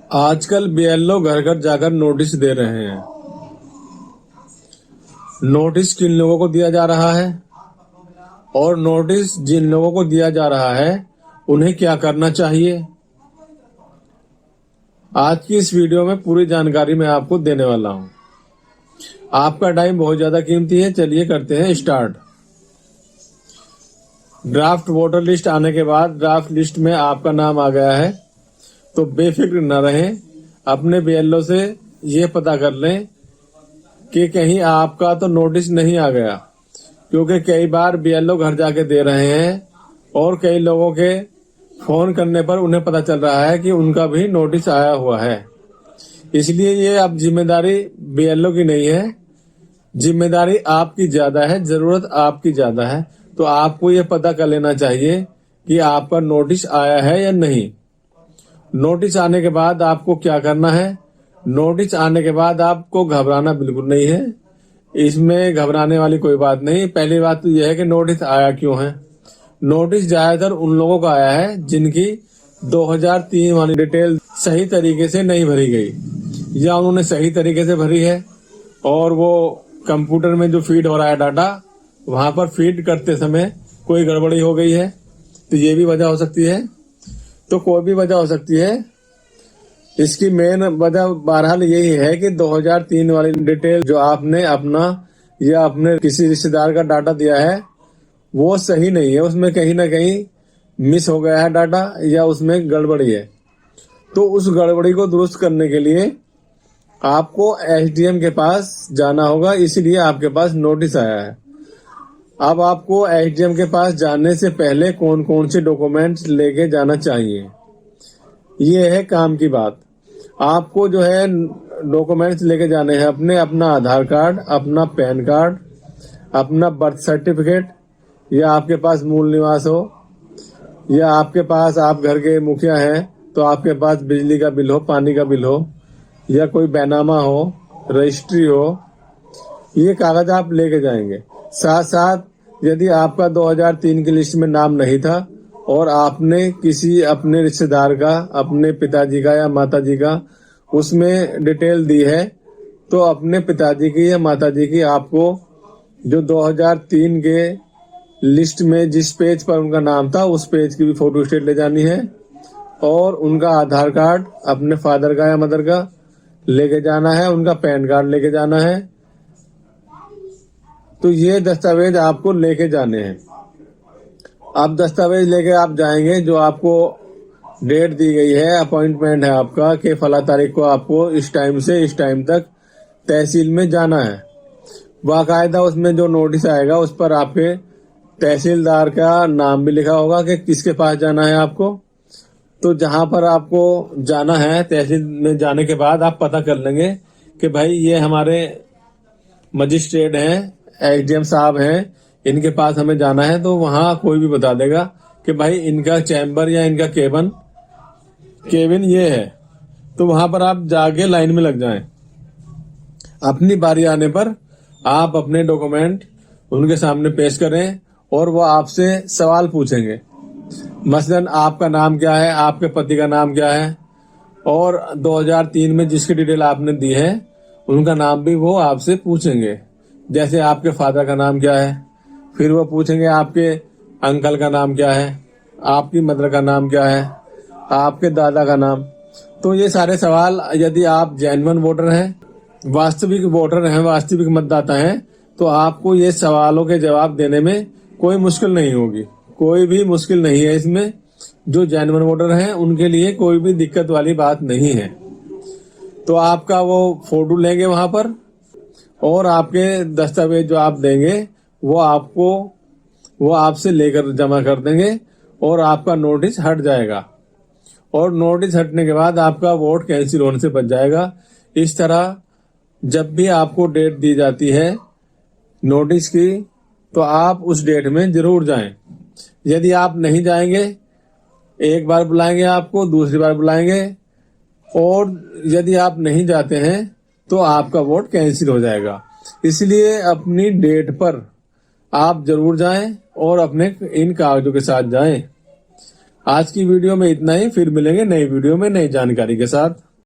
आजकल बीएलओ घर घर जाकर नोटिस दे रहे हैं। नोटिस किन लोगों को दिया जा रहा है और नोटिस जिन लोगों को दिया जा रहा है उन्हें क्या करना चाहिए, आज की इस वीडियो में पूरी जानकारी मैं आपको देने वाला हूं। आपका टाइम बहुत ज्यादा कीमती है, चलिए करते हैं स्टार्ट। ड्राफ्ट वोटर लिस्ट आने के बाद ड्राफ्ट लिस्ट में आपका नाम आ गया है तो बेफिक्र न रहें, अपने बीएलओ से ये पता कर लें कि कहीं आपका तो नोटिस नहीं आ गया, क्योंकि कई बार बीएलओ घर जाके दे रहे हैं और कई लोगों के फोन करने पर उन्हें पता चल रहा है कि उनका भी नोटिस आया हुआ है। इसलिए ये अब जिम्मेदारी बीएलओ की नहीं है, जिम्मेदारी आपकी ज्यादा है, जरूरत आपकी ज्यादा है। तो आपको ये पता कर लेना चाहिए कि आपका नोटिस आया है या नहीं। नोटिस आने के बाद आपको क्या करना है। नोटिस आने के बाद आपको घबराना बिल्कुल नहीं है, इसमें घबराने वाली कोई बात नहीं। पहली बात तो यह है कि नोटिस आया क्यों है। नोटिस ज्यादातर उन लोगों का आया है जिनकी 2003 वाली डिटेल सही तरीके से नहीं भरी गई या उन्होंने सही तरीके से भरी है और वो कंप्यूटर में जो फीड हो रहा है डाटा, वहां पर फीड करते समय कोई गड़बड़ी हो गई है, तो ये भी वजह हो सकती है। तो कोई भी वजह हो सकती है। इसकी मेन वजह बहरहाल यही है कि 2003 वाली डिटेल जो आपने अपना या अपने किसी रिश्तेदार का डाटा दिया है वो सही नहीं है, उसमें कहीं ना कहीं मिस हो गया है डाटा या उसमें गड़बड़ी है। तो उस गड़बड़ी को दुरुस्त करने के लिए आपको एसडीएम के पास जाना होगा, इसीलिए आपके पास नोटिस आया है। अब आपको एसडीएम के पास जाने से पहले कौन कौन से डॉक्यूमेंट्स लेके जाना चाहिए, ये है काम की बात। आपको जो है डॉक्यूमेंट्स लेके जाने हैं अपना आधार कार्ड, अपना पैन कार्ड, अपना बर्थ सर्टिफिकेट, या आपके पास मूल निवास हो, या आपके पास आप घर के मुखिया हैं तो आपके पास बिजली का बिल हो, पानी का बिल हो, या कोई बैनामा हो, रजिस्ट्री हो, ये कागज आप लेके जाएंगे। साथ साथ यदि आपका 2003 की लिस्ट में नाम नहीं था और आपने किसी अपने रिश्तेदार का, अपने पिताजी का या माताजी का उसमें डिटेल दी है, तो अपने पिताजी की या माताजी की आपको जो 2003 के लिस्ट में जिस पेज पर उनका नाम था उस पेज की भी फोटो स्टेट ले जानी है और उनका आधार कार्ड अपने फादर का या मदर का लेके जाना है, उनका पैन कार्ड लेके जाना है। तो ये दस्तावेज आपको लेके जाने हैं। अब दस्तावेज लेके आप जाएंगे, जो आपको डेट दी गई है, अपॉइंटमेंट है आपका कि फला तारीख को आपको इस टाइम से इस टाइम तक तहसील में जाना है। बाकायदा उसमें जो नोटिस आएगा उस पर आपके तहसीलदार का नाम भी लिखा होगा कि किसके पास जाना है आपको। तो जहां पर आपको जाना है तहसील में जाने के बाद आप पता कर लेंगे कि भाई ये हमारे मजिस्ट्रेट हैं, एसडीएम साहब हैं, इनके पास हमें जाना है। तो वहां कोई भी बता देगा कि भाई इनका चैम्बर या इनका केबिन ये है। तो वहां पर आप जाके लाइन में लग जाएं। अपनी बारी आने पर आप अपने डॉक्यूमेंट उनके सामने पेश करें और वो आपसे सवाल पूछेंगे। मसलन आपका नाम क्या है, आपके पति का नाम क्या है, और 2003 में जिसकी डिटेल आपने दी है उनका नाम भी वो आपसे पूछेंगे। जैसे आपके फादर का नाम क्या है, फिर वो पूछेंगे आपके अंकल का नाम क्या है, आपकी मदर का नाम क्या है, आपके दादा का नाम। तो ये सारे सवाल, यदि आप जेन्युइन वोटर हैं, वास्तविक वोटर हैं, वास्तविक मतदाता हैं, तो आपको ये सवालों के जवाब देने में कोई मुश्किल नहीं होगी। कोई भी मुश्किल नहीं है इसमें। जो जेन्युइन वोटर हैं उनके लिए कोई भी दिक्कत वाली बात नहीं है। तो आपका वो फोटो लेंगे वहां पर और आपके दस्तावेज जो आप देंगे वो आपसे लेकर जमा कर देंगे और आपका नोटिस हट जाएगा। और नोटिस हटने के बाद आपका वोट कैंसिल होने से बच जाएगा। इस तरह जब भी आपको डेट दी जाती है नोटिस की, तो आप उस डेट में जरूर जाएं। यदि आप नहीं जाएंगे, एक बार बुलाएंगे आपको, दूसरी बार बुलाएंगे, और यदि आप नहीं जाते हैं तो आपका वोट कैंसिल हो जाएगा। इसलिए अपनी डेट पर आप जरूर जाएं और अपने इन कागजों के साथ जाएं। आज की वीडियो में इतना ही, फिर मिलेंगे नई वीडियो में नई जानकारी के साथ।